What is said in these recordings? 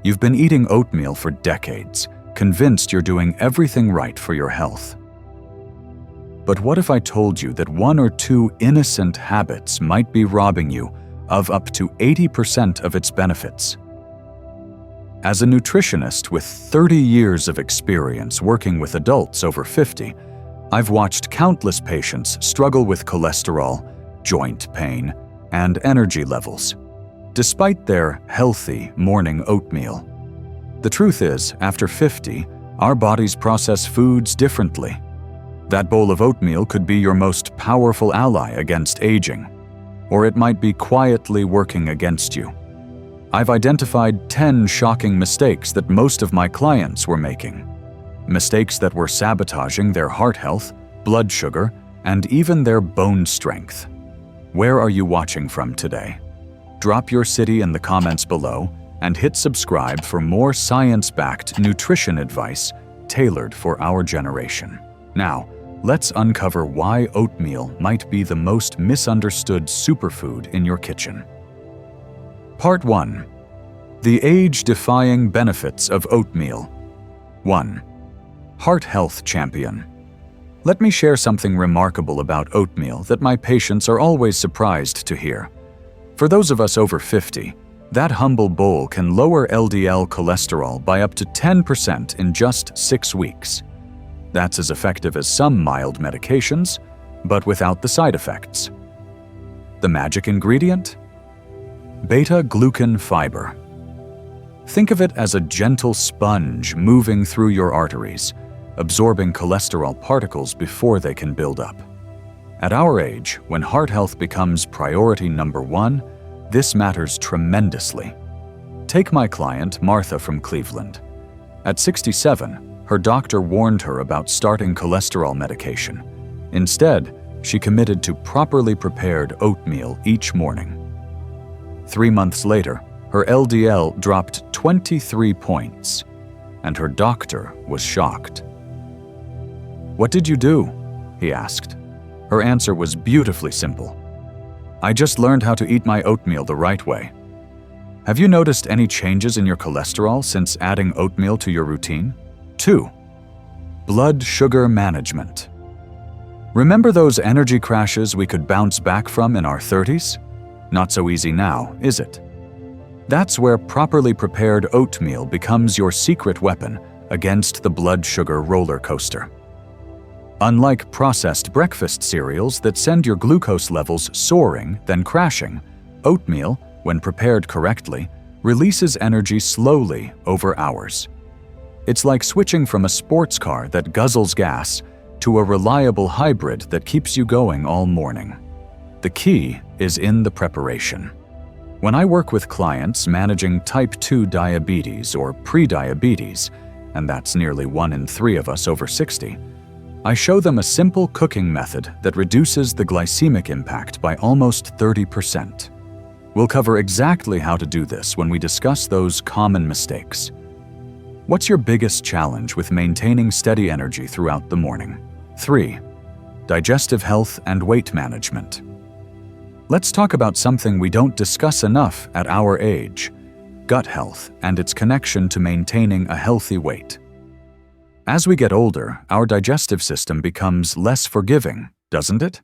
You've been eating oatmeal for decades, convinced you're doing everything right for your health. But what if I told you that 1 or 2 innocent habits might be robbing you of up to 80% of its benefits? As a nutritionist with 30 years of experience working with adults over 50, I've watched countless patients struggle with cholesterol, joint pain, and energy levels, despite their healthy morning oatmeal. The truth is, after 50, our bodies process foods differently. That bowl of oatmeal could be your most powerful ally against aging, or it might be quietly working against you. I've identified 10 shocking mistakes that most of my clients were making. Mistakes that were sabotaging their heart health, blood sugar, and even their bone strength. Where are you watching from today? Drop your city in the comments below and hit subscribe for more science-backed nutrition advice tailored for our generation. Now, let's uncover why oatmeal might be the most misunderstood superfood in your kitchen. Part 1. The age-defying benefits of oatmeal. 1. Heart health champion. Let me share something remarkable about oatmeal that my patients are always surprised to hear. For those of us over 50, that humble bowl can lower LDL cholesterol by up to 10% in just 6 weeks. That's as effective as some mild medications, but without the side effects. The magic ingredient? Beta-glucan fiber. Think of it as a gentle sponge moving through your arteries, absorbing cholesterol particles before they can build up. At our age, when heart health becomes priority number 1, this matters tremendously. Take my client, Martha from Cleveland. At 67, her doctor warned her about starting cholesterol medication. Instead, she committed to properly prepared oatmeal each morning. 3 months later, her LDL dropped 23 points, and her doctor was shocked. "What did you do?" he asked. Her answer was beautifully simple. "I just learned how to eat my oatmeal the right way." Have you noticed any changes in your cholesterol since adding oatmeal to your routine? 2. Blood sugar management. Remember those energy crashes we could bounce back from in our 30s? Not so easy now, is it? That's where properly prepared oatmeal becomes your secret weapon against the blood sugar roller coaster. Unlike processed breakfast cereals that send your glucose levels soaring, then crashing, oatmeal, when prepared correctly, releases energy slowly over hours. It's like switching from a sports car that guzzles gas to a reliable hybrid that keeps you going all morning. The key is in the preparation. When I work with clients managing type 2 diabetes or prediabetes, and that's nearly 1 in 3 of us over 60, I show them a simple cooking method that reduces the glycemic impact by almost 30%. We'll cover exactly how to do this when we discuss those common mistakes. What's your biggest challenge with maintaining steady energy throughout the morning? 3. Digestive health and weight management. Let's talk about something we don't discuss enough at our age: gut health and its connection to maintaining a healthy weight. As we get older, our digestive system becomes less forgiving, doesn't it?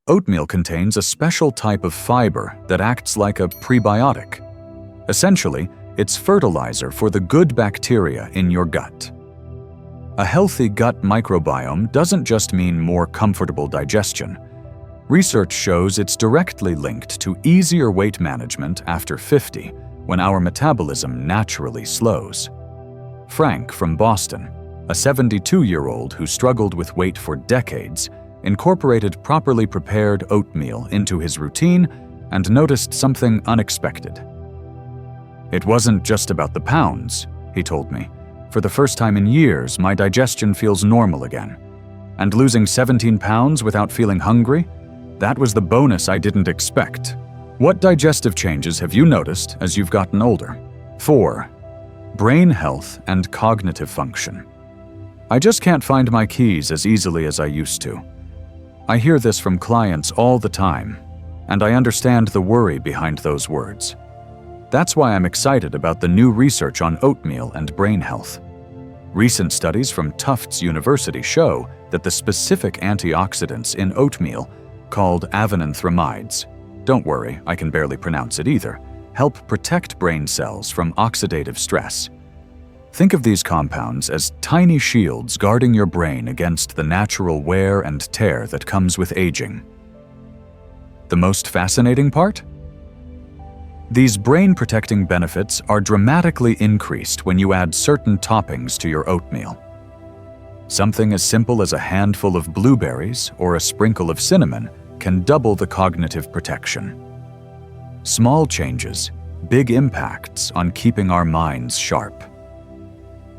Oatmeal contains a special type of fiber that acts like a prebiotic. Essentially, it's fertilizer for the good bacteria in your gut. A healthy gut microbiome doesn't just mean more comfortable digestion. Research shows it's directly linked to easier weight management after 50, when our metabolism naturally slows. Frank from Boston, a 72-year-old who struggled with weight for decades, incorporated properly prepared oatmeal into his routine and noticed something unexpected. "It wasn't just about the pounds," he told me. "For the first time in years, my digestion feels normal again. And losing 17 pounds without feeling hungry? That was the bonus I didn't expect." What digestive changes have you noticed as you've gotten older? 4. Brain health and cognitive function. I just can't find my keys as easily as I used to. I hear this from clients all the time, and I understand the worry behind those words. That's why I'm excited about the new research on oatmeal and brain health. Recent studies from Tufts University show that the specific antioxidants in oatmeal, called avenanthramides, don't worry, I can barely pronounce it either, help protect brain cells from oxidative stress. Think of these compounds as tiny shields guarding your brain against the natural wear and tear that comes with aging. The most fascinating part? These brain-protecting benefits are dramatically increased when you add certain toppings to your oatmeal. Something as simple as a handful of blueberries or a sprinkle of cinnamon can double the cognitive protection. Small changes, big impacts on keeping our minds sharp.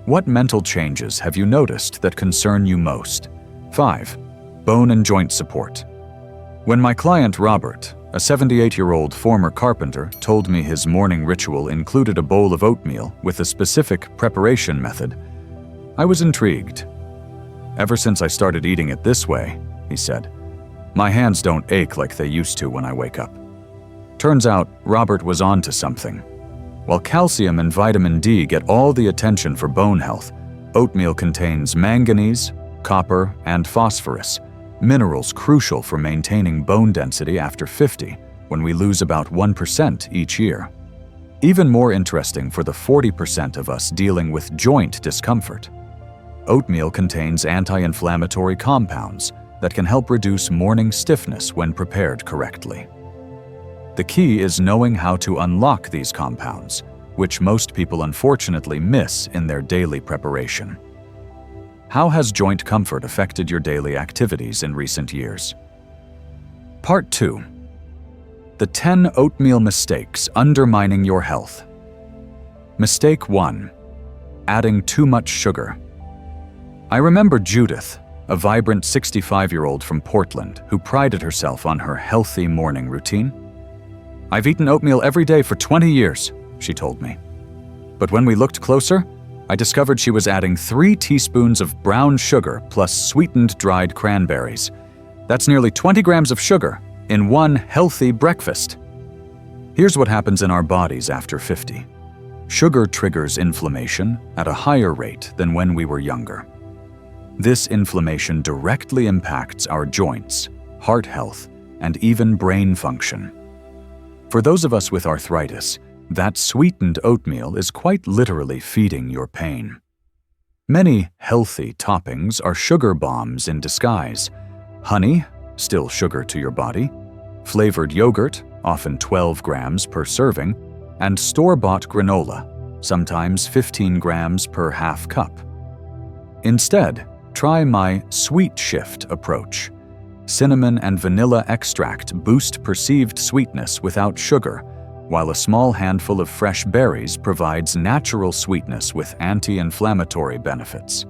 What mental changes have you noticed that concern you most? 5. Bone and joint support. When my client Robert, a 78-year-old former carpenter, told me his morning ritual included a bowl of oatmeal with a specific preparation method, I was intrigued. Ever since I started eating it this way, he said, my hands don't ache like they used to when I wake up. Turns out, Robert was onto something. While calcium and vitamin D get all the attention for bone health, oatmeal contains manganese, copper, and phosphorus, minerals crucial for maintaining bone density after 50, when we lose about 1% each year. Even more interesting for the 40% of us dealing with joint discomfort. Oatmeal contains anti-inflammatory compounds that can help reduce morning stiffness when prepared correctly. The key is knowing how to unlock these compounds, which most people unfortunately miss in their daily preparation. How has joint comfort affected your daily activities in recent years? Part 2. The 10 oatmeal mistakes undermining your health. Mistake 1. Adding too much sugar. I remember Judith, a vibrant 65-year-old from Portland who prided herself on her healthy morning routine. I've eaten oatmeal every day for 20 years, she told me. But when we looked closer, I discovered she was adding 3 teaspoons of brown sugar plus sweetened dried cranberries. That's nearly 20 grams of sugar in one healthy breakfast. Here's what happens in our bodies after 50. Sugar triggers inflammation at a higher rate than when we were younger. This inflammation directly impacts our joints, heart health, and even brain function. For those of us with arthritis, that sweetened oatmeal is quite literally feeding your pain. Many healthy toppings are sugar bombs in disguise. Honey, still sugar to your body, flavored yogurt, often 12 grams per serving, and store-bought granola, sometimes 15 grams per half cup. Instead, try my sweet shift approach. Cinnamon and vanilla extract boost perceived sweetness without sugar, while a small handful of fresh berries provides natural sweetness with anti-inflammatory benefits.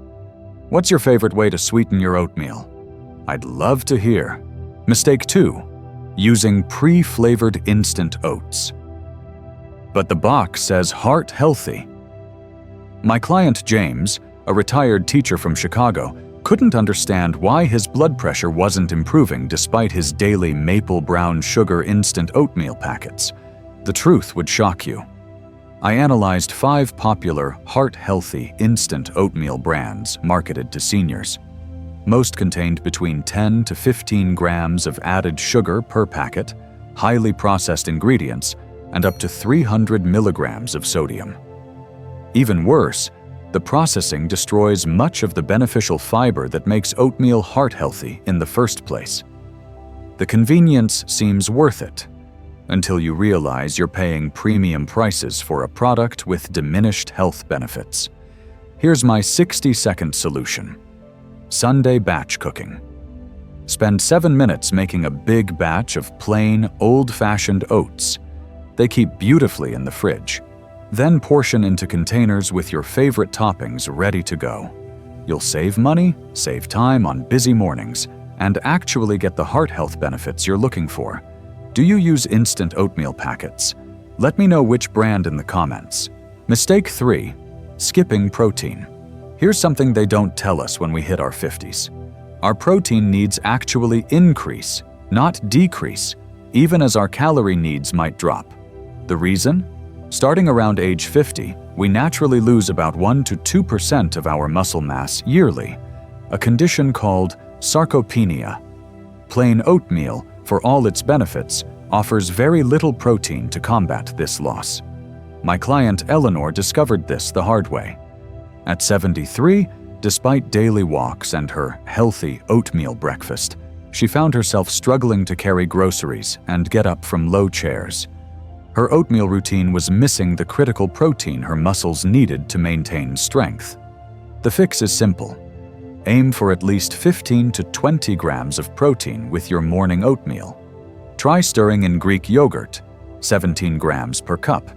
What's your favorite way to sweeten your oatmeal? I'd love to hear. Mistake 2. Using pre-flavored instant oats. But the box says heart healthy. My client James, a retired teacher from Chicago, couldn't understand why his blood pressure wasn't improving despite his daily maple brown sugar instant oatmeal packets. The truth would shock you. I analyzed 5 popular heart-healthy instant oatmeal brands marketed to seniors. Most contained between 10 to 15 grams of added sugar per packet, highly processed ingredients, and up to 300 milligrams of sodium. Even worse, the processing destroys much of the beneficial fiber that makes oatmeal heart-healthy in the first place. The convenience seems worth it, until you realize you're paying premium prices for a product with diminished health benefits. Here's my 60-second solution. Sunday batch cooking. Spend 7 minutes making a big batch of plain, old-fashioned oats. They keep beautifully in the fridge. Then portion into containers with your favorite toppings ready to go. You'll save money, save time on busy mornings, and actually get the heart health benefits you're looking for. Do you use instant oatmeal packets? Let me know which brand in the comments. Mistake 3. Skipping protein. Here's something they don't tell us when we hit our 50s. Our protein needs actually increase, not decrease, even as our calorie needs might drop. The reason? Starting around age 50, we naturally lose about 1 to 2% of our muscle mass yearly, a condition called sarcopenia. Plain oatmeal, for all its benefits, offers very little protein to combat this loss. My client Eleanor discovered this the hard way. At 73, despite daily walks and her healthy oatmeal breakfast, she found herself struggling to carry groceries and get up from low chairs. Her oatmeal routine was missing the critical protein her muscles needed to maintain strength. The fix is simple. Aim for at least 15 to 20 grams of protein with your morning oatmeal. Try stirring in Greek yogurt, 17 grams per cup,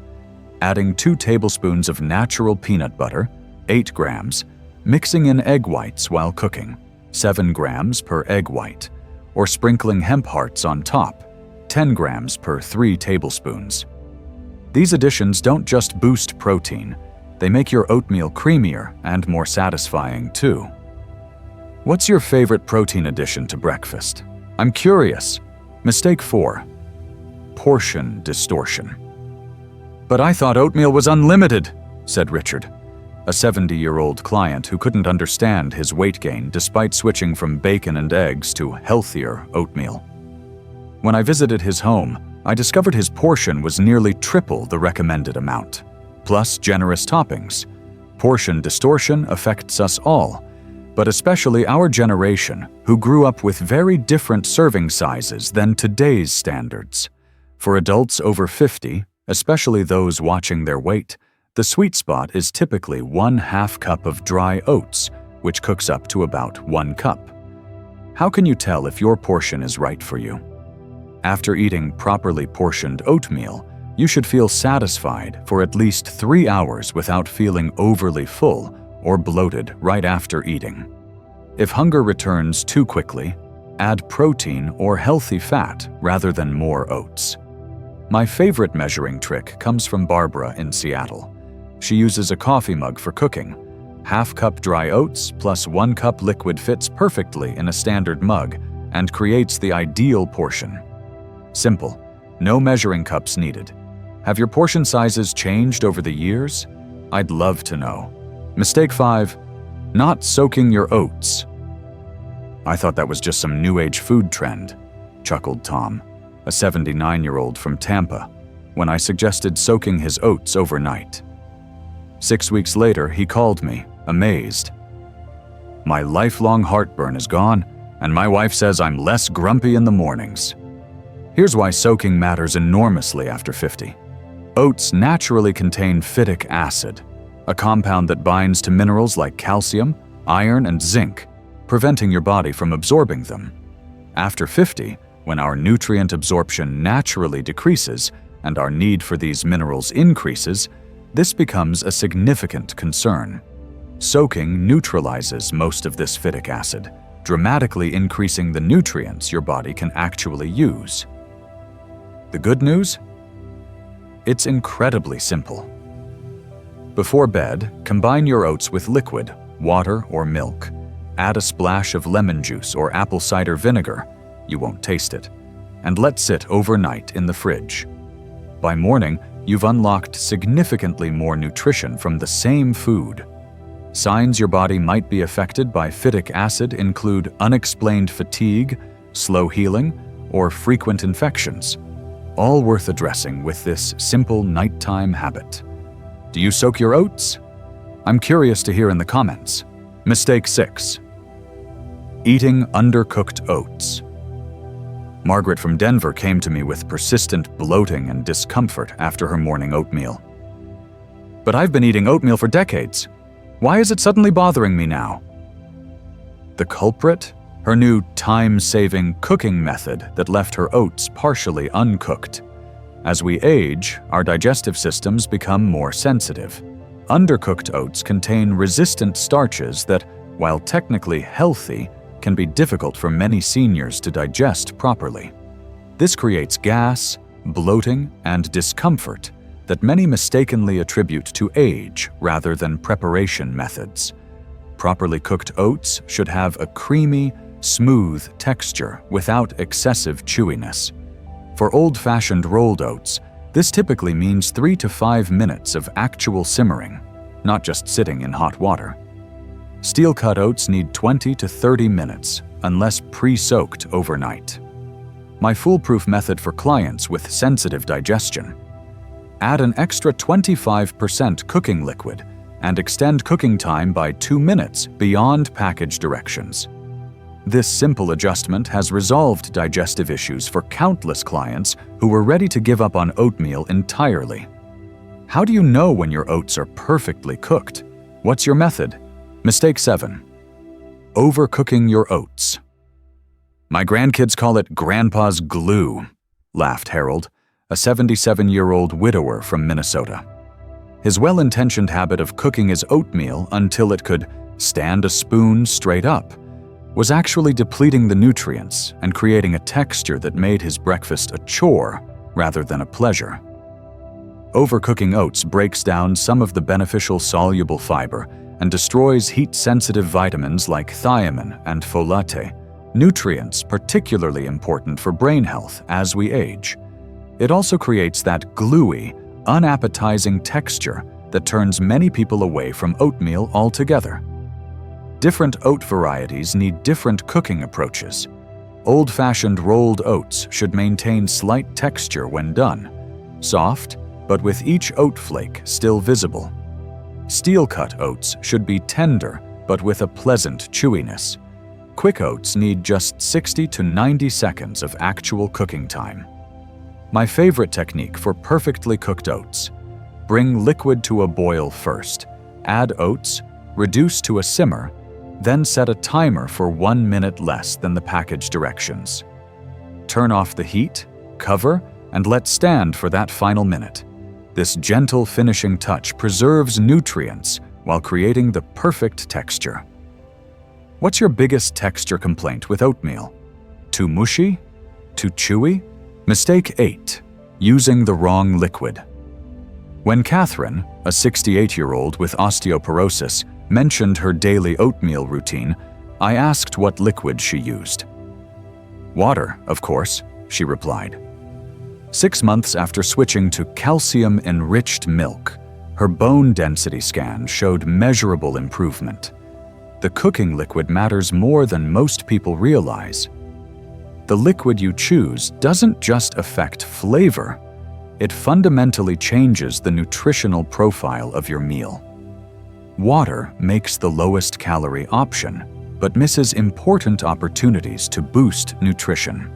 adding 2 tablespoons of natural peanut butter, 8 grams, mixing in egg whites while cooking, 7 grams per egg white, or sprinkling hemp hearts on top, 10 grams per 3 tablespoons. These additions don't just boost protein, they make your oatmeal creamier and more satisfying too. What's your favorite protein addition to breakfast? I'm curious. Mistake 4. Portion distortion. But I thought oatmeal was unlimited, said Richard, a 70-year-old client who couldn't understand his weight gain despite switching from bacon and eggs to healthier oatmeal. When I visited his home, I discovered his portion was nearly triple the recommended amount, plus generous toppings. Portion distortion affects us all, but especially our generation, who grew up with very different serving sizes than today's standards. For adults over 50, especially those watching their weight, the sweet spot is typically 1/2 cup of dry oats, which cooks up to about 1 cup. How can you tell if your portion is right for you? After eating properly portioned oatmeal, you should feel satisfied for at least 3 hours without feeling overly full or bloated right after eating. If hunger returns too quickly, add protein or healthy fat rather than more oats. My favorite measuring trick comes from Barbara in Seattle. She uses a coffee mug for cooking. 1/2 cup dry oats plus 1 cup liquid fits perfectly in a standard mug and creates the ideal portion. Simple, no measuring cups needed. Have your portion sizes changed over the years? I'd love to know. Mistake 5. Not soaking your oats. I thought that was just some new age food trend, chuckled Tom, a 79-year-old from Tampa, when I suggested soaking his oats overnight. 6 weeks later, he called me, amazed. My lifelong heartburn is gone, and my wife says I'm less grumpy in the mornings. Here's why soaking matters enormously after 50. Oats naturally contain phytic acid, a compound that binds to minerals like calcium, iron, and zinc, preventing your body from absorbing them. After 50, when our nutrient absorption naturally decreases and our need for these minerals increases, this becomes a significant concern. Soaking neutralizes most of this phytic acid, dramatically increasing the nutrients your body can actually use. The good news? It's incredibly simple. Before bed, combine your oats with liquid, water or milk. Add a splash of lemon juice or apple cider vinegar, you won't taste it, and let sit overnight in the fridge. By morning, you've unlocked significantly more nutrition from the same food. Signs your body might be affected by phytic acid include unexplained fatigue, slow healing, or frequent infections, all worth addressing with this simple nighttime habit. Do you soak your oats? I'm curious to hear in the comments. Mistake 6. Eating undercooked oats. Margaret from Denver came to me with persistent bloating and discomfort after her morning oatmeal. But I've been eating oatmeal for decades. Why is it suddenly bothering me now? The culprit? Her new time-saving cooking method that left her oats partially uncooked. As we age, our digestive systems become more sensitive. Undercooked oats contain resistant starches that, while technically healthy, can be difficult for many seniors to digest properly. This creates gas, bloating, and discomfort that many mistakenly attribute to age rather than preparation methods. Properly cooked oats should have a creamy, smooth texture without excessive chewiness. For old-fashioned rolled oats, This typically means 3 to 5 minutes of actual simmering, not just sitting in hot water. Steel-cut oats need 20 to 30 minutes, unless pre-soaked overnight. My foolproof method for clients with sensitive digestion. Add an extra 25% cooking liquid and extend cooking time by 2 minutes beyond package directions. This simple adjustment has resolved digestive issues for countless clients who were ready to give up on oatmeal entirely. How do you know when your oats are perfectly cooked? What's your method? Mistake 7. Overcooking your oats. "My grandkids call it Grandpa's glue," laughed Harold, a 77-year-old widower from Minnesota. His well-intentioned habit of cooking his oatmeal until it could stand a spoon straight up was actually depleting the nutrients and creating a texture that made his breakfast a chore rather than a pleasure. Overcooking oats breaks down some of the beneficial soluble fiber and destroys heat-sensitive vitamins like thiamine and folate, nutrients particularly important for brain health as we age. It also creates that gluey, unappetizing texture that turns many people away from oatmeal altogether. Different oat varieties need different cooking approaches. Old-fashioned rolled oats should maintain slight texture when done, soft, but with each oat flake still visible. Steel-cut oats should be tender, but with a pleasant chewiness. Quick oats need just 60 to 90 seconds of actual cooking time. My favorite technique for perfectly cooked oats: bring liquid to a boil first, add oats, reduce to a simmer, then set a timer for 1 minute less than the package directions. Turn off the heat, cover, and let stand for that final minute. This gentle finishing touch preserves nutrients while creating the perfect texture. What's your biggest texture complaint with oatmeal? Too mushy? Too chewy? Mistake 8. Using the wrong liquid. When Catherine, a 68-year-old with osteoporosis, mentioned her daily oatmeal routine, I asked what liquid she used. "Water, of course," she replied. 6 months after switching to calcium-enriched milk, her bone density scan showed measurable improvement. The cooking liquid matters more than most people realize. The liquid you choose doesn't just affect flavor, it fundamentally changes the nutritional profile of your meal. Water makes the lowest calorie option, but misses important opportunities to boost nutrition.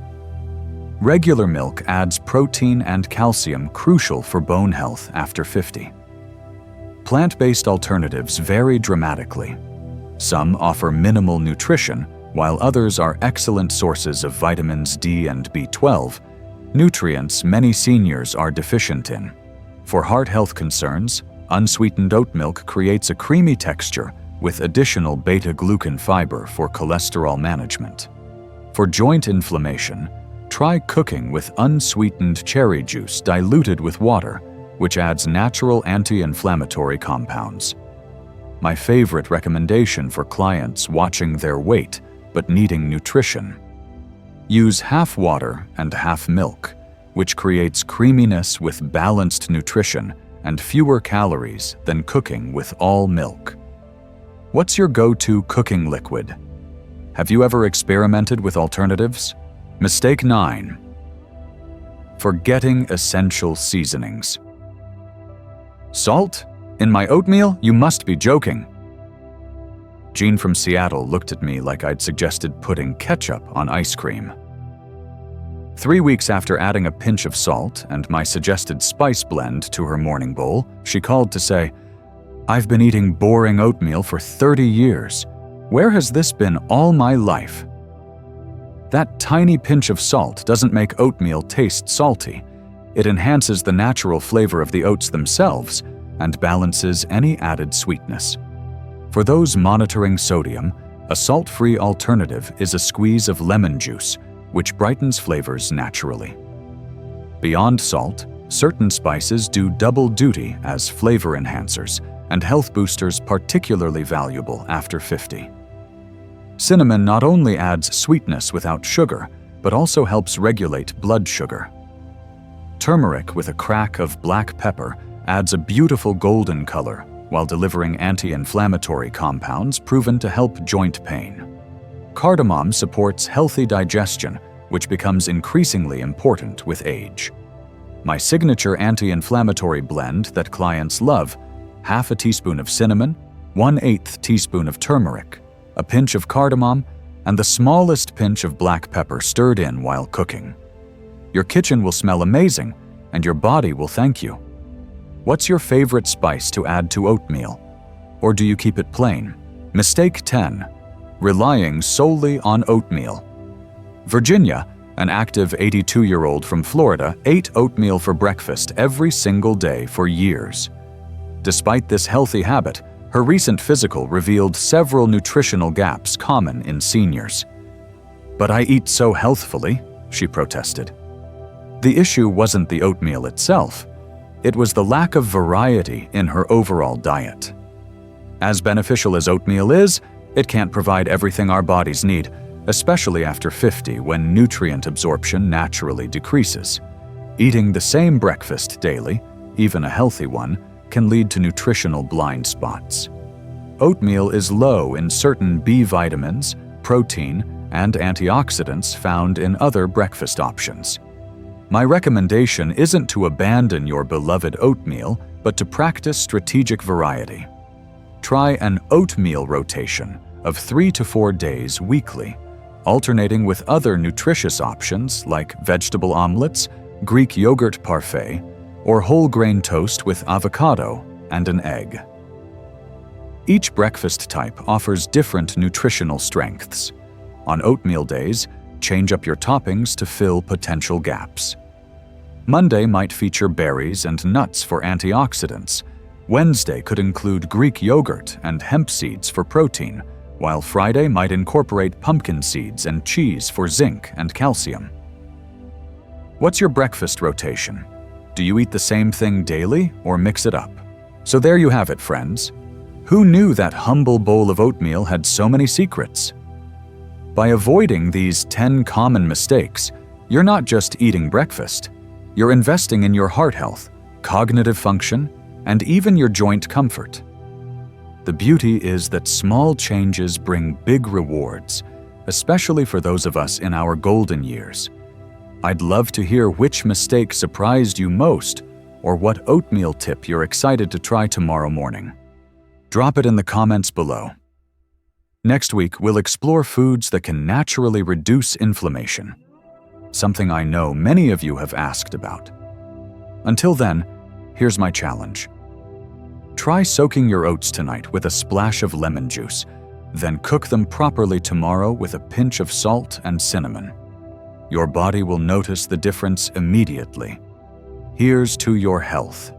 Regular milk adds protein and calcium crucial for bone health after 50. Plant-based alternatives vary dramatically. Some offer minimal nutrition, while others are excellent sources of vitamins D and B12, nutrients many seniors are deficient in. For heart health concerns, unsweetened oat milk creates a creamy texture with additional beta-glucan fiber for cholesterol management. For joint inflammation, try cooking with unsweetened cherry juice diluted with water, which adds natural anti-inflammatory compounds. My favorite recommendation for clients watching their weight but needing nutrition: use half water and half milk, which creates creaminess with balanced nutrition and fewer calories than cooking with all milk. What's your go-to cooking liquid? Have you ever experimented with alternatives? Mistake 9. Forgetting essential seasonings. "Salt? In my oatmeal? You must be joking." Jean from Seattle looked at me like I'd suggested putting ketchup on ice cream. 3 weeks after adding a pinch of salt and my suggested spice blend to her morning bowl, she called to say, "I've been eating boring oatmeal for 30 years. Where has this been all my life?" That tiny pinch of salt doesn't make oatmeal taste salty. It enhances the natural flavor of the oats themselves and balances any added sweetness. For those monitoring sodium, a salt-free alternative is a squeeze of lemon juice, which brightens flavors naturally. Beyond salt, certain spices do double duty as flavor enhancers and health boosters, particularly valuable after 50. Cinnamon not only adds sweetness without sugar, but also helps regulate blood sugar. Turmeric with a crack of black pepper adds a beautiful golden color while delivering anti-inflammatory compounds proven to help joint pain. Cardamom supports healthy digestion, which becomes increasingly important with age. My signature anti-inflammatory blend that clients love: half a teaspoon of cinnamon, 1/8 teaspoon of turmeric, a pinch of cardamom, and the smallest pinch of black pepper stirred in while cooking. Your kitchen will smell amazing, and your body will thank you. What's your favorite spice to add to oatmeal? Or do you keep it plain? Mistake 10. Relying solely on oatmeal. Virginia, an active 82-year-old from Florida, ate oatmeal for breakfast every single day for years. Despite this healthy habit, her recent physical revealed several nutritional gaps common in seniors. "But I eat so healthfully," she protested. The issue wasn't the oatmeal itself. It was the lack of variety in her overall diet. As beneficial as oatmeal is, it can't provide everything our bodies need, especially after 50 when nutrient absorption naturally decreases. Eating the same breakfast daily, even a healthy one, can lead to nutritional blind spots. Oatmeal is low in certain B vitamins, protein, and antioxidants found in other breakfast options. My recommendation isn't to abandon your beloved oatmeal, but to practice strategic variety. Try an oatmeal rotation of 3 to 4 days weekly, alternating with other nutritious options like vegetable omelets, Greek yogurt parfait, or whole grain toast with avocado and an egg. Each breakfast type offers different nutritional strengths. On oatmeal days, change up your toppings to fill potential gaps. Monday might feature berries and nuts for antioxidants. Wednesday could include Greek yogurt and hemp seeds for protein, while Friday might incorporate pumpkin seeds and cheese for zinc and calcium. What's your breakfast rotation? Do you eat the same thing daily or mix it up? So there you have it, friends. Who knew that humble bowl of oatmeal had so many secrets? By avoiding these 10 common mistakes, you're not just eating breakfast. You're investing in your heart health, cognitive function, and even your joint comfort. The beauty is that small changes bring big rewards, especially for those of us in our golden years. I'd love to hear which mistake surprised you most, or what oatmeal tip you're excited to try tomorrow morning. Drop it in the comments below. Next week, we'll explore foods that can naturally reduce inflammation, something I know many of you have asked about. Until then, here's my challenge. Try soaking your oats tonight with a splash of lemon juice, then cook them properly tomorrow with a pinch of salt and cinnamon. Your body will notice the difference immediately. Here's to your health.